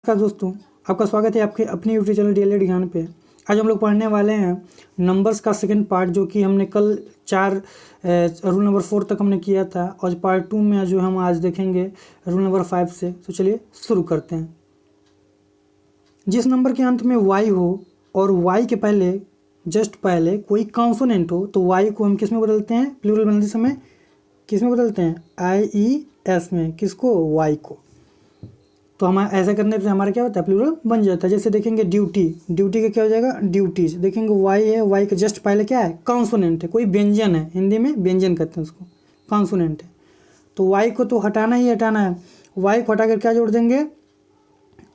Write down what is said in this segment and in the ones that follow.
नमस्कार दोस्तों, आपका स्वागत है आपके अपने यूट्यूब चैनल डीएलएड ज्ञान पे। आज हम लोग पढ़ने वाले हैं नंबर्स का सेकंड पार्ट, जो कि हमने कल रूल नंबर 4 तक हमने किया था। और पार्ट 2 में जो हम आज देखेंगे रूल नंबर 5 से। तो चलिए शुरू करते हैं। जिस नंबर के अंत में y हो और y के पहले जस्ट पहले कोई कॉन्सोनेंट हो, तो y को हम किस में बदलते हैं? प्लूरल बनाते समय किस में बदलते हैं? IES में। किसको? y को। तो हम ऐसा करने से हमारा क्या होता है? प्लूरल बन जाता है। जैसे देखेंगे ड्यूटी, ड्यूटी का क्या हो जाएगा? ड्यूटीज। देखेंगे वाई है, वाई के जस्ट पहले क्या है? कॉन्सोनेंट है, कोई व्यंजन है, हिंदी में व्यंजन कहते हैं उसको, कॉन्सोनेंट है। तो वाई को तो हटाना ही हटाना है। वाई को हटाकर क्या जोड़ देंगे?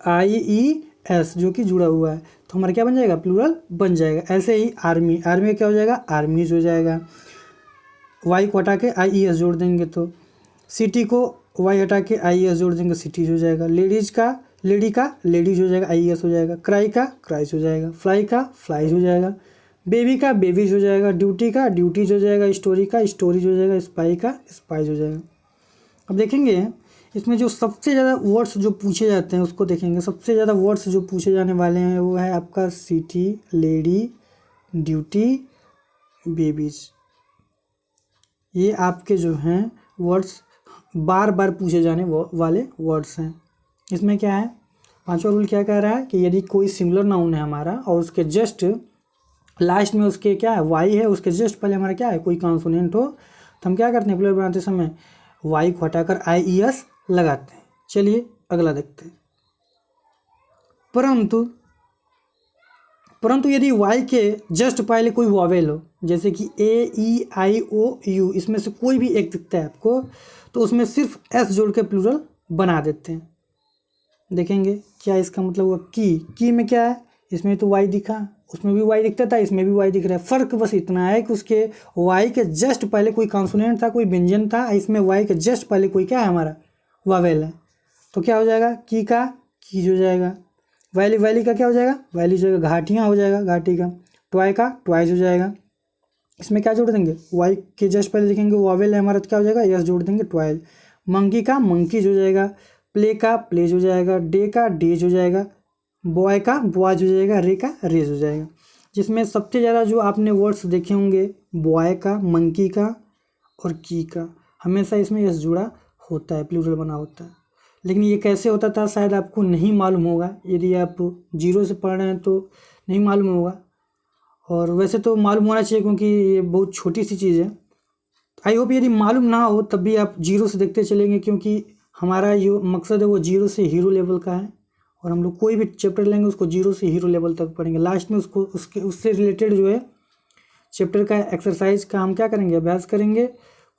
IES, जो कि जुड़ा हुआ है। तो हमारा क्या बन जाएगा? प्लूरल बन जाएगा। ऐसे ही आर्मी, आर्मी का क्या हो जाएगा? आर्मीज हो जाएगा। वाई को हटा के IES जोड़ देंगे तो सिटी को वाई हटा के IES जोड़ देंगे, सिटीज हो जाएगा। लेडीज का लेडीज हो जाएगा, IES हो जाएगा। क्राई का क्राइज हो जाएगा। फ्लाई का फ्लाइज हो जाएगा। बेबी का बेबीज हो जाएगा। ड्यूटी का ड्यूटीज हो जाएगा। स्टोरी का स्टोरीज हो जाएगा। स्पाई का स्पाइज हो जाएगा। अब देखेंगे इसमें जो सबसे ज़्यादा वर्ड्स जो पूछे जाते हैं उसको देखेंगे। सबसे ज़्यादा वर्ड्स जो पूछे जाने वाले हैं वो है आपका सिटी, लेडी, ड्यूटी, बेबीज। ये आपके जो हैं वर्ड्स बार बार पूछे जाने वाले वर्ड्स हैं। इसमें क्या है? पांचवा रूल क्या कह रहा है कि यदि कोई सिंगुलर नाउन है हमारा और उसके जस्ट लास्ट में उसके क्या है? वाई है, उसके जस्ट पहले हमारा क्या है? कोई कॉन्सोनेंट हो, तो हम क्या करते हैं? प्लूरल बनाते समय वाई को हटाकर IES लगाते हैं। चलिए अगला देखते हैं। परंतु यदि वाई के जस्ट पहले कोई वॉवेल हो, जैसे कि AEIOU, इसमें से कोई भी एक दिखता है आपको, तो उसमें सिर्फ S जोड़ के प्लूरल बना देते हैं। देखेंगे क्या इसका मतलब हुआ? की में क्या है? इसमें तो Y दिखा, उसमें भी Y दिखता था, इसमें भी Y दिख रहा है। फ़र्क बस इतना है कि उसके Y के जस्ट पहले कोई कॉन्सोनेंट था, कोई व्यंजन था। इसमें Y के जस्ट पहले कोई क्या है? हमारा वॉवेल है। तो क्या हो जाएगा? की का कीज हो जाएगा। वैली का क्या हो जाएगा? वैली हो जाएगा। घाटियाँ हो जाएगा, घाटी का। ट्वाई का ट्वाइस हो जाएगा। इसमें क्या जोड़ देंगे? वाई के जस्ट पहले देखेंगे वॉवेल है हमारा, तो क्या हो जाएगा? यस जोड़ देंगे, ट्वाइल। मंकी का मंकीज हो जाएगा। प्ले का प्लेज हो जाएगा। डे का डेज हो जाएगा। बॉय का बॉयज हो जाएगा। रे का रेज हो जाएगा। जिसमें सबसे ज़्यादा जो आपने वर्ड्स देखे होंगे बॉय का, मंकी का और की का, हमेशा इसमें यस जुड़ा होता है, प्लूरल बना होता है। लेकिन ये कैसे होता था शायद आपको नहीं मालूम होगा। यदि आप 0 से पढ़ रहे हैं तो नहीं मालूम होगा, और वैसे तो मालूम होना चाहिए क्योंकि ये बहुत छोटी सी चीज़ है। आई होप यदि मालूम ना हो तब भी आप 0 से देखते चलेंगे, क्योंकि हमारा जो मकसद है वो 0 से हीरो लेवल का है। और हम लोग कोई भी चैप्टर लेंगे उसको 0 से हीरो लेवल तक पढ़ेंगे। लास्ट में उससे रिलेटेड जो है चैप्टर का एक्सरसाइज का हम क्या करेंगे? अभ्यास करेंगे,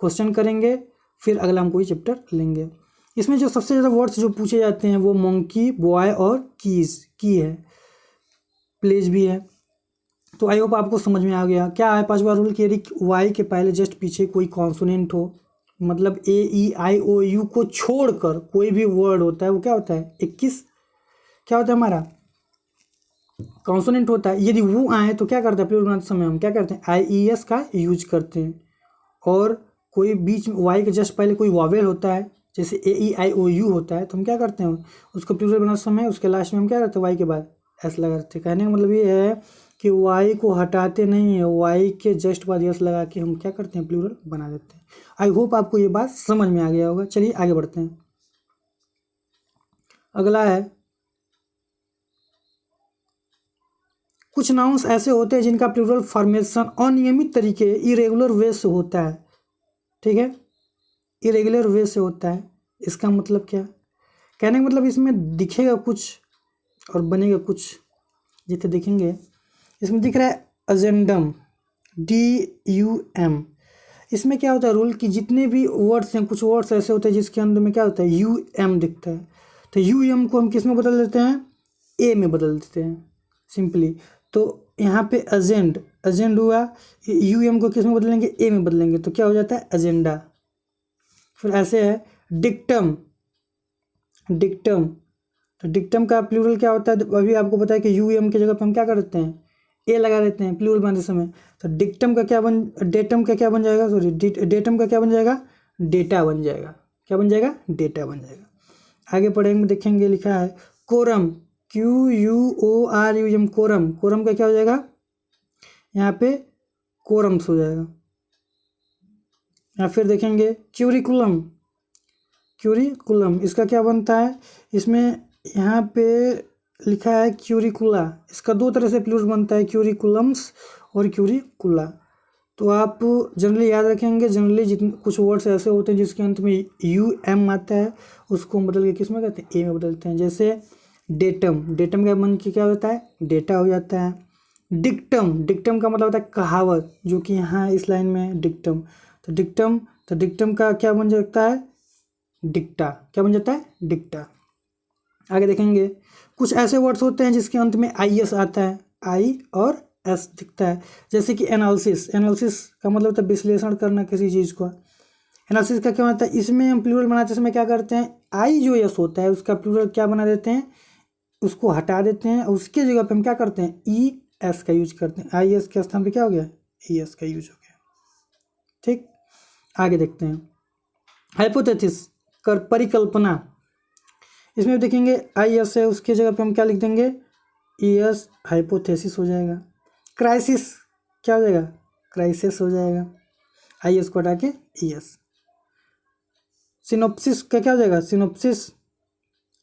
क्वेश्चन करेंगे, फिर अगला हम कोई चैप्टर लेंगे। इसमें जो सबसे ज़्यादा वर्ड्स जो पूछे जाते हैं वो मंकी, बॉय और की है, प्लेज भी है। तो आई होप आपको समझ में आ गया। क्या है पांचवा रूल कि यदि वाई के पहले जस्ट पीछे कोई कॉन्सोनेंट हो, मतलब AEIOU को छोड़कर कोई भी वर्ड होता है वो क्या होता है? 21 क्या होता है हमारा? कॉन्सोनेंट होता है। यदि वो आए तो क्या करते हैं? प्लूरल बनाते समय हम क्या करते हैं? IES का यूज करते हैं। और कोई बीच में वाई के जस्ट पहले कोई वॉवेल होता है, जैसे AEIOU होता है, तो हम क्या करते हैं? उसको प्लूरल बनाते समय उसके लास्ट में हम क्या करते हैं? वाई के बाद S लगाते हैं। कहने का मतलब ये है कि वाई को हटाते नहीं है, वाई के जस्ट बाद यस लगा के हम क्या करते हैं? प्लूरल बना देते हैं। आई होप आपको ये बात समझ में आ गया होगा। चलिए आगे बढ़ते हैं। अगला है, कुछ नाउन्स ऐसे होते हैं जिनका प्लूरल फॉर्मेशन अनियमित तरीके, इरेगुलर वे से होता है। ठीक है, इरेगुलर वे से होता है। इसका मतलब क्या? कहने का मतलब इसमें दिखेगा कुछ और बनेगा कुछ। जितने दिखेंगे इसमें दिख रहा है अजेंडम, DUM। इसमें क्या होता है रूल कि जितने भी वर्ड्स हैं, कुछ वर्ड्स ऐसे होते हैं जिसके अंदर में क्या होता है? UM दिखता है। तो UM को हम किस में बदल देते हैं? A में बदल देते हैं सिंपली। तो यहाँ पे अजेंड हुआ, UM को किस में बदलेंगे? A में बदलेंगे, तो क्या हो जाता है? एजेंडा। फिर ऐसे है डिक्टम, तो डिक्टम का प्लूरल क्या होता है? अभी आपको पता है कि UM की जगह पे हम क्या कर देते हैं? A लगा देते हैं प्लूरल बनाते समय। तो डेटम का क्या बन जाएगा? सॉरी, डेटम का क्या बन जाएगा? डेटा बन जाएगा। क्या बन जाएगा? डेटा बन जाएगा। आगे पढ़ेंगे, देखेंगे लिखा है कोरम, QUORUM, कोरम, कोरम का क्या हो जाएगा यहाँ पे कोरम्स हो जाएगा। या फिर देखेंगे क्यूरिकुलम, क्यूरिकुलम इसका क्या बनता है, इसमें यहाँ पे लिखा है क्यूरिकुला, इसका दो तरह से प्लूरल बनता है, क्यूरिकुलम्स और क्यूरिकुला। तो आप जनरली याद रखेंगे, जनरली जितने कुछ वर्ड्स ऐसे होते हैं जिसके अंत में UM आता है, उसको हम बदल के किस में करते हैं, ए में बदलते हैं। जैसे डेटम, डेटम का मन की क्या होता है, डेटा हो जाता है। डिक्टम, डिक्टम का मतलब होता है कहावत, जो कि यहाँ इस लाइन में है डिक्टम। तो डिक्टम का क्या बन सकता है, डिक्टा, क्या बन जाता है, डिक्टा। आगे देखेंगे कुछ ऐसे वर्ड्स होते हैं जिसके अंत में IS आता है, I और S दिखता है। जैसे कि एनालिसिस, एनालिसिस का मतलब होता है विश्लेषण करना किसी चीज़ को। एनालिसिस का क्या होता है, इसमें हम प्लूरल बनाते समय क्या करते हैं, I जो S होता है उसका प्लूरल क्या बना देते हैं, उसको हटा देते हैं, उसके जगह पे हम क्या करते हैं, ES का यूज करते हैं। IS के स्थान पे क्या हो गया, ES का यूज हो गया। ठीक, आगे देखते हैं हाइपोथेसिस, कर परिकल्पना, इसमें देखेंगे IS है, उसके जगह पे हम क्या लिख देंगे, ES, हाइपोथेसिस हो जाएगा। क्राइसिस क्या हो जाएगा, क्राइसिस हो जाएगा, IS को हटा के ES। सिनोप्सिस का क्या हो जाएगा, सिनोप्सिस,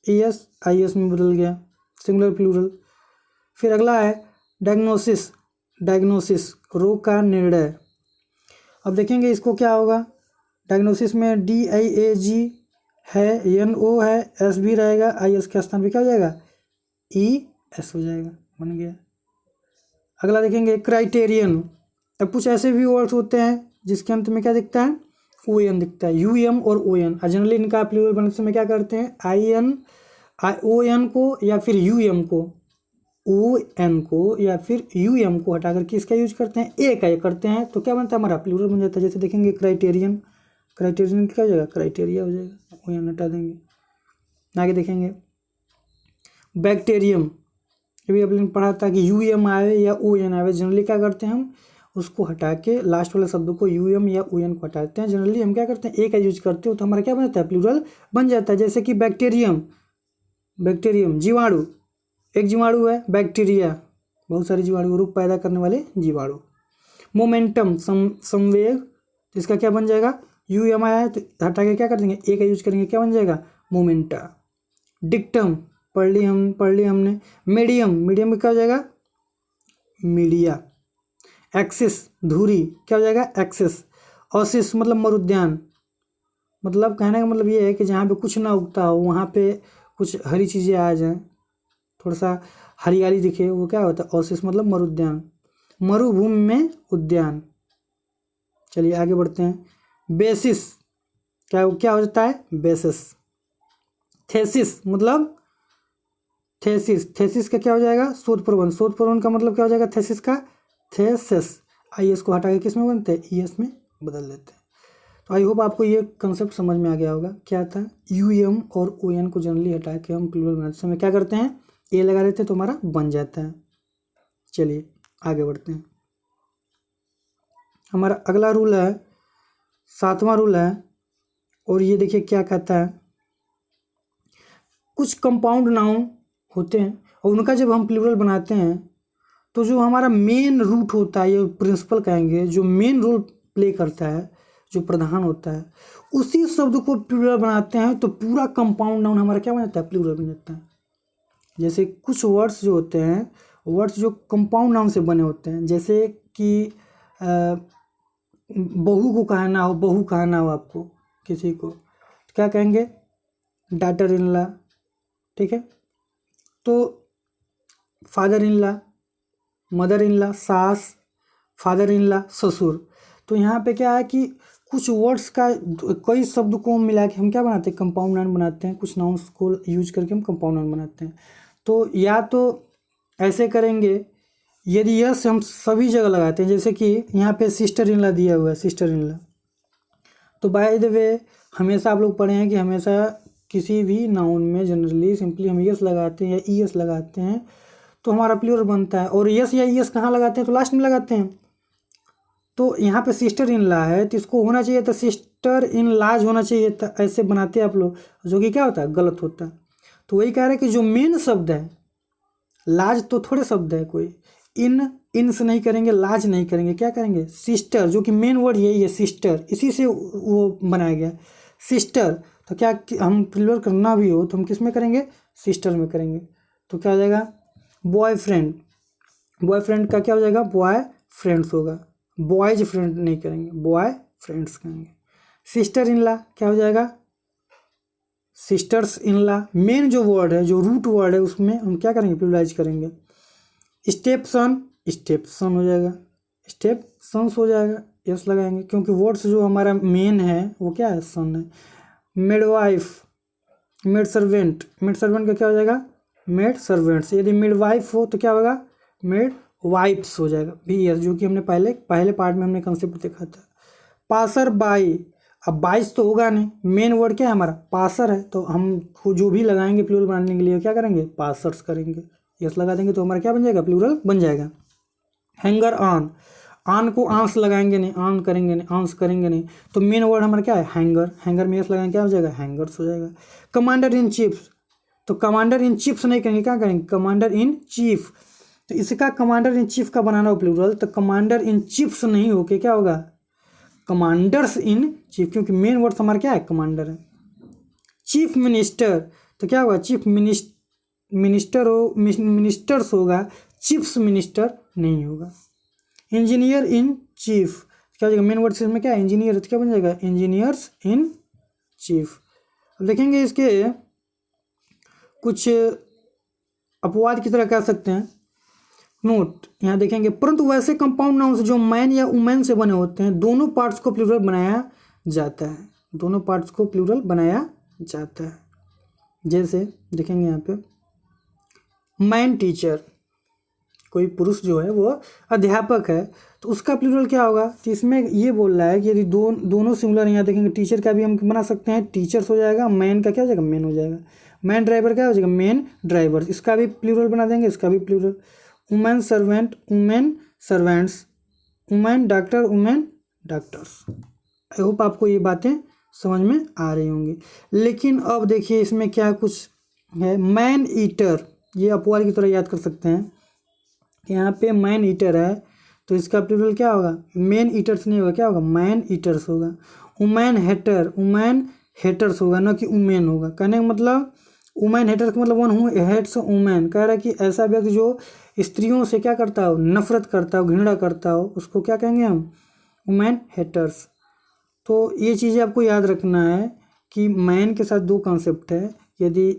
ES IS में बदल गया, सिंगुलर प्लूरल। फिर अगला है डायग्नोसिस, डायग्नोसिस रोग का निर्णय। अब देखेंगे इसको क्या होगा, डायग्नोसिस में DIAG है, NO है, S भी रहेगा, IS के स्थान पे क्या हो जाएगा, ES हो जाएगा, बन गया। अगला देखेंगे क्राइटेरियन। अब कुछ ऐसे भी वर्ड्स होते हैं जिसके अंत में क्या दिखता है, ON दिखता है, UM और ON। जनरली इनका प्लूरल बनाते समय क्या करते हैं, ON को या फिर UM को, ON को या फिर UM को हटाकर किसका यूज करते हैं, A का करते हैं, तो क्या बनता है, हमारा प्लूरल बन जाता है। जैसे देखेंगे क्राइटेरियन, क्राइटेरियन क्या हो जाएगा, क्राइटेरिया हो जाएगा, ON हटा देंगे। आगे देखेंगे बैक्टीरियम, अभी आपने पढ़ा था कि UM आवे या ON आवे, जनरली क्या करते हैं, हम उसको हटा के लास्ट वाले शब्द को UM या ON को हटाते हैं। जनरली हम क्या करते हैं, A का यूज करते हो, तो हमारा क्या बन जाता है, प्लूरल बन जाता है। जैसे कि बैक्टीरियम, बैक्टीरियम जीवाणु, एक जीवाणु है, बैक्टीरिया बहुत सारे जीवाणु, रोग पैदा करने वाले जीवाणु। मोमेंटम संवेग, तो इसका क्या बन जाएगा, UM आया है तो हटा के क्या कर देंगे, A का यूज करेंगे, क्या बन जाएगा, मोमेंटा। डिक्टम पढ़ ली हमने। मीडियम, मीडियम में क्या हो जाएगा, मीडिया। एक्सिस धुरी, क्या हो जाएगा, एक्सिस। ओसिस मतलब मरुद्यान, मतलब कहने का मतलब ये है कि जहाँ पे कुछ ना उगता हो वहाँ पे कुछ हरी चीज़ें आ जाएं, थोड़ा सा हरियाली दिखे, वो क्या होता है, ओसिस मतलब मरुद्यान। मरुभूमि में उद्यान। चलिए आगे बढ़ते हैं। बेसिस क्या क्या हो जाता है, बेसिस। थेसिस मतलब थेसिस, थेसिस का क्या हो जाएगा, शोध प्रबंध, शोध प्रबंध का मतलब क्या हो जाएगा, थेसिस का, थेसिस। IS को हटा के किस में बनते हैं, ES में बदल देते हैं। तो आई होप आपको ये कंसेप्ट समझ में आ गया होगा। क्या था, UM और ON को जनरली हटा के हम प्लूरल बनाते समय क्या करते हैं, A लगा देते हैं तो हमारा बन जाता है। चलिए आगे बढ़ते हैं। हमारा अगला रूल है, 7वां रूल है, और ये देखिए क्या कहता है, कुछ कंपाउंड नाउन होते हैं और उनका जब हम प्लूरल बनाते हैं तो जो हमारा मेन रूट होता है, ये प्रिंसिपल कहेंगे, जो मेन रोल प्ले करता है, जो प्रधान होता है, उसी शब्द को प्लूरल बनाते हैं तो पूरा कंपाउंड नाउन हमारा क्या बन जाता है, प्लूरल बन जाता है। जैसे कुछ वर्ड्स जो होते हैं, वर्ड्स जो कंपाउंड नाउन से बने होते हैं, जैसे कि बहू को कहना हो, बहू कहना हो आपको किसी को, तो क्या कहेंगे, डॉटर इन लॉ, ठीक है। तो father in law, mother in law, सास, फादर इन लॉ, ससुर। तो यहाँ पे क्या है कि कुछ वर्ड्स का कई शब्द को मिला के हम क्या बनाते हैं, कंपाउंड नाउन बनाते हैं। कुछ नाउन्स को यूज करके हम कंपाउंड नाउन बनाते हैं। तो या तो ऐसे करेंगे, यदि यस हम सभी जगह लगाते हैं, जैसे कि यहाँ पे सिस्टर इन लॉ दिया हुआ है, सिस्टर इन लॉ, तो बाय द वे हमेशा आप लोग पढ़े हैं कि हमेशा किसी भी नाउन में जनरली सिंपली हम यस लगाते हैं या ES लगाते हैं तो हमारा प्लूरल बनता है। और यस या ES कहाँ लगाते हैं, तो लास्ट में लगाते हैं। तो यहाँ पे सिस्टर इन लॉ है तो इसको होना चाहिए था सिस्टर इन लॉज होना चाहिए था, ऐसे बनाते हैं आप लोग, जो कि क्या होता है, गलत होता है। तो वही कह रहा है कि जो मेन शब्द है, लाज तो थोड़े शब्द है कोई, इन से नहीं करेंगे, लाज नहीं करेंगे, क्या करेंगे, सिस्टर, जो कि मेन वर्ड यही है सिस्टर, इसी से वो बनाया गया सिस्टर। तो क्या हम प्लूरल करना भी हो तो हम किस में करेंगे, सिस्टर में करेंगे। तो क्या हो जाएगा, बॉयफ्रेंड, बॉयफ्रेंड का क्या हो जाएगा, बॉय फ्रेंड्स होगा, बॉयज फ्रेंड नहीं करेंगे, बॉय फ्रेंड्स करेंगे। सिस्टर इन लॉ क्या हो जाएगा, सिस्टर्स इन लॉ। मेन जो वर्ड है, जो रूट वर्ड है, उसमें हम क्या करेंगे, प्लूरलाइज करेंगे। स्टेप सन, स्टेप सन हो जाएगा, स्टेप सन्स हो जाएगा, यस लगाएंगे, क्योंकि वर्ड्स जो हमारा मेन है वो क्या है, सन है। Midwife, maid servant, maid servant का क्या हो जाएगा, मेड सर्वेंट्स। यदि मिडवाइफ हो तो क्या होगा, मेड वाइफ्स हो जाएगा भी, यस, जो कि हमने पहले पार्ट में हमने कंसेप्ट देखा था। पासर बाई, अब बाइस तो होगा नहीं, मेन वर्ड क्या है हमारा, पासर है, तो हम जो भी लगाएंगे प्लूरल बनाने के लिए क्या करेंगे, पासर्स करेंगे, यस लगा देंगे, तो हमारा क्या बन जाएगा, प्लूरल बन जाएगा। हैंगर ऑन, ऑन को आंस लगाएंगे नहीं, ऑन करेंगे नहीं, आंस करेंगे नहीं, तो मेन वर्ड हमारा क्या है, हैंगर, हैंगर में यस लगाएंगे, क्या हो जाएगा, हैंगर्स हो जाएगा। कमांडर इन चीफ, तो कमांडर इन चीफ्स नहीं करेंगे, क्या करेंगे, कमांडर इन चीफ। तो इसका कमांडर इन चीफ का बनाना हो प्लूरल, तो कमांडर इन चीफ्स नहीं होके क्या होगा, कमांडर्स इन चीफ, क्योंकि मेन वर्ड हमारा क्या है, कमांडर है। चीफ मिनिस्टर, तो क्या होगा, चीफ मिनिस्टर हो, मिनिस्टर्स होगा, चीफ्स मिनिस्टर नहीं होगा। इंजीनियर इन चीफ क्या हो जाएगा, मेन वर्ड में क्या है, इंजीनियर, तो क्या बन जाएगा, इंजीनियर्स इन चीफ। अब देखेंगे इसके कुछ अपवाद की तरह कह सकते हैं। नोट यहाँ देखेंगे, परंतु वैसे कंपाउंड नाउन्स जो मैन या वुमेन से बने होते हैं, दोनों पार्ट्स को प्लूरल बनाया जाता है, दोनों पार्ट्स को प्लूरल बनाया जाता है। जैसे देखेंगे यहाँ पे, मैन टीचर, कोई पुरुष जो है वो अध्यापक है, तो उसका प्लूरल क्या होगा, तो इसमें ये बोल रहा है कि यदि दोनों सिंगुलर, यहाँ देखेंगे टीचर का भी हम बना सकते हैं, टीचर्स हो जाएगा, मैन का क्या हो जाएगा, मैन हो जाएगा। मैन ड्राइवर क्या हो जाएगा, मैन ड्राइवर, इसका भी प्लूरल बना देंगे, इसका भी plural. Women servant, women servants, women doctor, women doctors. I hope आपको ये बातें समझ में आ रही होंगी। लेकिन अब देखिए इसमें क्या कुछ है, मैन ईटर, ये अपवाद की तरह याद कर सकते हैं। यहाँ पे मैन ईटर है, तो इसका प्लूरल क्या होगा, मैन ईटर्स नहीं होगा, क्या होगा, मैन ईटर्स होगा। वुमेन हेटर, वुमेन हेटर्स होगा, न कि वुमेन होगा। कहने का मतलब वुमेन हेटर्स का मतलब वन हु हेट्स वुमेन, कह रहा है कि ऐसा व्यक्ति जो स्त्रियों से क्या करता हो, नफरत करता हो, घृणा करता हो, उसको क्या कहेंगे हम, वुमेन हेटर्स। तो ये चीज़ें आपको याद रखना है कि मैन के साथ दो कॉन्सेप्ट है। यदि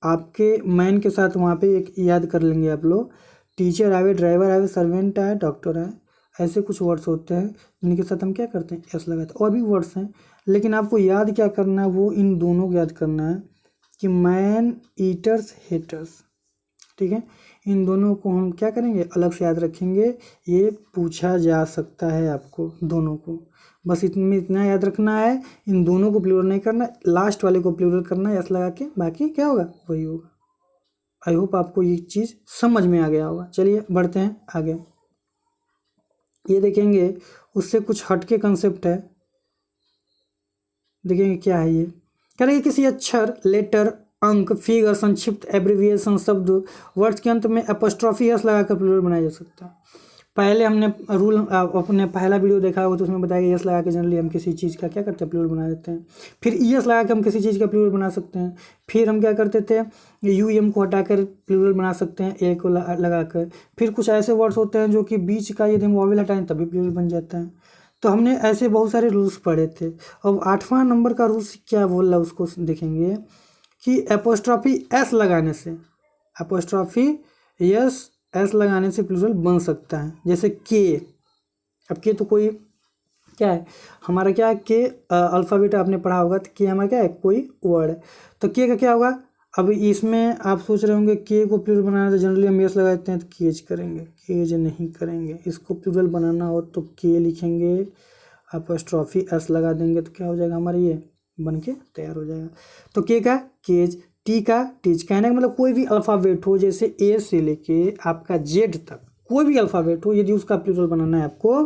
आपके मैन के साथ वहाँ पे एक याद कर लेंगे आप लोग, टीचर आवे, ड्राइवर आवे, सर्वेंट आए, डॉक्टर आए, ऐसे कुछ वर्ड्स होते हैं जिनके साथ हम क्या करते हैं, एस लगाते हैं। और भी वर्ड्स हैं, लेकिन आपको याद क्या करना है, वो इन दोनों को याद करना है कि मैन ईटर्स हेटर्स, ठीक है। इन दोनों को हम क्या करेंगे, अलग से याद रखेंगे, ये पूछा जा सकता है आपको दोनों को, बस इतना याद रखना है। इन दोनों को प्लूरल नहीं करना, लास्ट वाले को प्लूरल करना है एस लगा के, बाकी क्या होगा वही होगा। आई होप आपको ये चीज़ समझ में आ गया होगा। चलिए बढ़ते हैं आगे। ये देखेंगे उससे कुछ हटके कंसेप्ट है, देखेंगे क्या है ये। कह रहे हैं किसी अक्षर, लेटर, अंक, फिगर, संक्षिप्त, एब्रिविएशन, शब्द, वर्ड्स के अंत में एपोस्ट्रॉफी एस लगाकर प्लूरल बनाया जा सकता है। पहले हमने रूल अपने पहला वीडियो देखा होगा तो उसमें बताया गया, यस लगा के जनरली हम किसी चीज़ का क्या करते हैं, प्लूरल बना देते हैं। फिर यस लगा के हम किसी चीज़ का प्लूरल बना सकते हैं। फिर हम क्या करते थे, यू एम को हटाकर प्लूरल बना सकते हैं, ए को लगाकर। फिर कुछ ऐसे वर्ड्स होते हैं जो कि बीच का यदि हम वॉवेल हटाएं तभी प्लूरल बन जाता है। तो हमने ऐसे बहुत सारे रूल्स पढ़े थे। अब 8वां नंबर का रूल्स क्या बोल रहा है उसको देखेंगे कि एपोस्ट्रॉफी एस लगाने से, एपोस्ट्रॉफी यस एस लगाने से प्लूरल बन सकता है। जैसे के, अब के तो कोई क्या है हमारा, क्या है के, अल्फ़ाबेट आपने पढ़ा होगा, तो के हमारा क्या है, कोई वर्ड है। तो के का क्या होगा, अब इसमें आप सोच रहे होंगे के को प्लूरल बनाना तो जनरली हम यस लगाते हैं, तो केज करेंगे, केज नहीं करेंगे। इसको प्लूरल बनाना हो तो के लिखेंगे, एपोस्ट्रॉफी एस लगा देंगे, तो क्या हो जाएगा हमारा, ये बन के तैयार हो जाएगा। तो के का केज, टी का टीच। कहने का मतलब कोई भी अल्फ़ाबेट हो, जैसे ए से लेके आपका जेड तक कोई भी अल्फ़ाबेट हो, यदि उसका प्लूरल बनाना है आपको,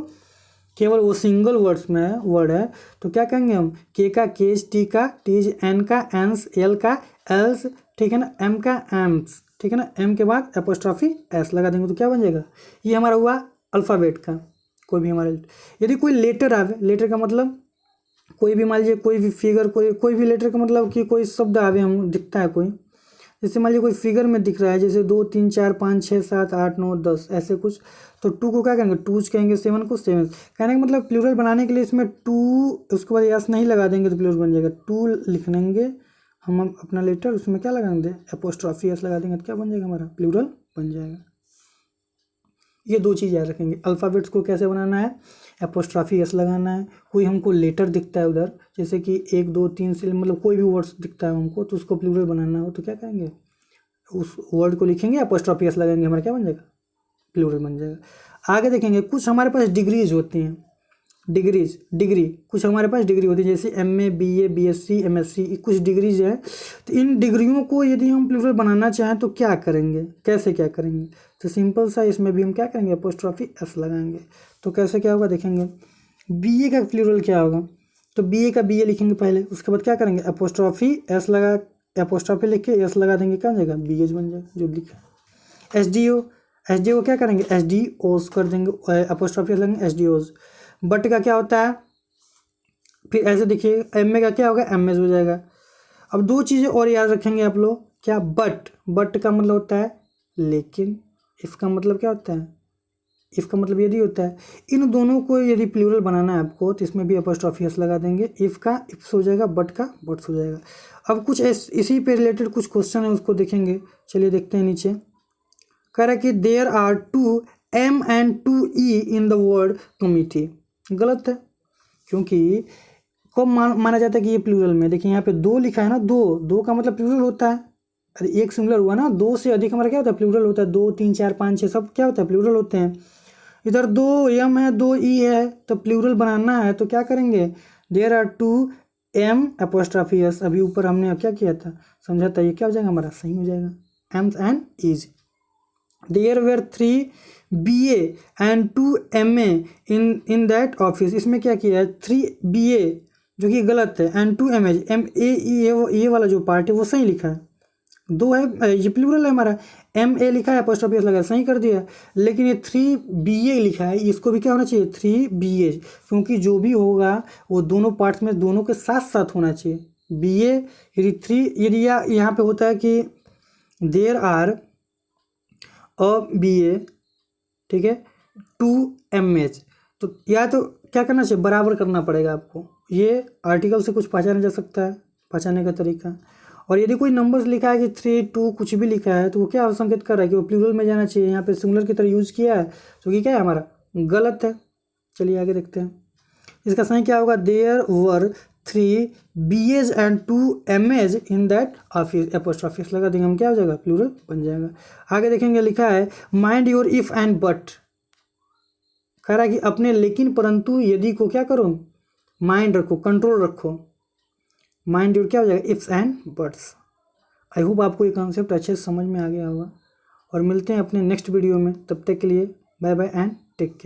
केवल वो सिंगल वर्ड्स में वर्ड है, तो क्या कहेंगे हम, के का केज, टी का टीज, एन का एंस, एल का एल्स, ठीक है ना, एम का एम्स, ठीक है ना, एम के बाद एपोस्ट्रॉफी एस लगा देंगे तो क्या बन जाएगा, ये हमारा हुआ अल्फ़ाबेट का कोई भी हमारा। यदि कोई लेटर आवे, लेटर का मतलब कोई भी मान लीजिए कोई भी फिगर, कोई भी लेटर का मतलब कि कोई शब्द आवे हम दिखता है कोई, जैसे मान लीजिए कोई फिगर में दिख रहा है, जैसे 2 3 4 5 6 7 8 9 10 ऐसे कुछ, तो 2 को क्या कहेंगे, टूज कहेंगे, 7 को सेवन। कहने का मतलब प्लूरल बनाने के लिए इसमें 2 उसके बाद यस नहीं लगा देंगे तो प्लूरल बन जाएगा। 2 लिख लेंगे हम अपना लेटर, उसमें क्या लगाएंगे, एपोस्ट्रॉफी एस लगा देंगे तो क्या बन जाएगा, हमारा प्लूरल बन जाएगा। ये दो चीज़ याद रखेंगे, अल्फ़ाबेट्स को कैसे बनाना है, एपोस्ट्रॉफी एस लगाना है। कोई हमको लेटर दिखता है उधर, जैसे कि 1 2 3 से मतलब कोई भी वर्ड्स दिखता है हमको, तो उसको प्लूरल बनाना हो तो क्या करेंगे, उस वर्ड को लिखेंगे, एपोस्ट्रॉफी एस लगाएंगे, हमारा क्या बन जाएगा, प्लूरल बन जाएगा। आगे देखेंगे कुछ हमारे पास डिग्रीज होती हैं, डिग्री कुछ हमारे पास डिग्री होती है, जैसे MA BA BSc MSc कुछ डिग्रीज है। तो इन डिग्रियों को यदि हम प्लूरल बनाना चाहें तो क्या करेंगे, कैसे क्या करेंगे, तो सिंपल सा इसमें भी हम क्या करेंगे, एपोस्ट्रॉफी एस लगाएंगे। तो कैसे क्या होगा देखेंगे, BA का प्लूरल क्या होगा, तो BA का BA लिखेंगे पहले, उसके बाद क्या करेंगे, एपोस्ट्रॉफी एस लगा, एपोस्ट्रॉफी लिख के एस लगा देंगे, क्या हो जाएगा, BH बन जाएगा जो लिखा है। SDO को क्या करेंगे, SDOs कर देंगे, एपोस्ट्रॉफी लगेंगे SDOs। बट का क्या होता है, फिर ऐसे देखिए MA का क्या होगा, MS हो जाएगा। अब दो चीज़ें और याद रखेंगे आप लोग, क्या, बट का मतलब होता है लेकिन, इफ का मतलब क्या होता है, इफ का मतलब यदि होता है। इन दोनों को यदि प्लूरल बनाना है आपको तो इसमें भी एपोस्ट्रॉफी एस लगा देंगे, इफ का इफ्स हो जाएगा, बट का बट्स हो जाएगा। अब कुछ इसी पे रिलेटेड कुछ क्वेश्चन है उसको देखेंगे, चलिए देखते हैं। नीचे कह रहा है कि there are 2 M and 2 E in the word committee, गलत है, क्योंकि कब माना जाता है कि ये प्लूरल में, देखिए यहाँ पे 2 लिखा है ना, दो का मतलब प्लूरल होता है। अरे एक सिंगुलर हुआ ना, 2 से अधिक हमारा क्या होता है, प्लूरल होता है। 2 3 4 5 6 सब क्या होता है, प्लूरल होते हैं। इधर 2 M है 2 E है, तो प्लूरल बनाना है तो क्या करेंगे, there are 2 M apostrophe S, अभी ऊपर हमने क्या किया था, समझा था, ये क्या हो जाएगा हमारा, सही हो जाएगा, M's and E's. There were 3 BA and 2 MA in that office, इसमें क्या किया है, 3 BA जो कि गलत है, एंड 2 MA, ये वाला जो पार्ट है वो सही लिखा है, 2 है, ये प्लूरल है हमारा, MA लिखा है एपोस्ट्रॉफी एस लगा, सही कर दिया। लेकिन ये 3 BA लिखा है, इसको भी क्या होना चाहिए, 3 BA, क्योंकि जो भी होगा वो दोनों पार्ट्स में दोनों के साथ साथ होना चाहिए। BA यदि 3, यदि यहाँ पे होता है कि देयर आर BA, ठीक है, 2 MH, तो या तो क्या करना चाहिए, बराबर करना पड़ेगा आपको। ये आर्टिकल से कुछ पहचाना जा सकता है, पहचानने का तरीका। और यदि कोई नंबर्स लिखा है कि 3 2 कुछ भी लिखा है तो वो क्या संकेत कर रहा है कि वो प्लूरल में जाना चाहिए, यहाँ पे सिंगुलर की तरह यूज़ किया है, जो कि क्या है हमारा गलत है। चलिए आगे देखते हैं, इसका सही क्या होगा, there were 3 BAs and 2 MAs in that office, apostrophe लगा देंगे हम, क्या हो जाएगा, प्लूरल बन जाएगा। आगे देखेंगे, लिखा है mind your if and but, कह रहा है कि अपने लेकिन परंतु यदि को क्या करो, माइंड रखो, कंट्रोल रखो। माइंड योर क्या हो जाएगा, ifs and buts. I hope आपको ये कॉन्सेप्ट अच्छे से समझ में आ गया होगा, और मिलते हैं अपने नेक्स्ट वीडियो में, तब तक के लिए bye bye and take care.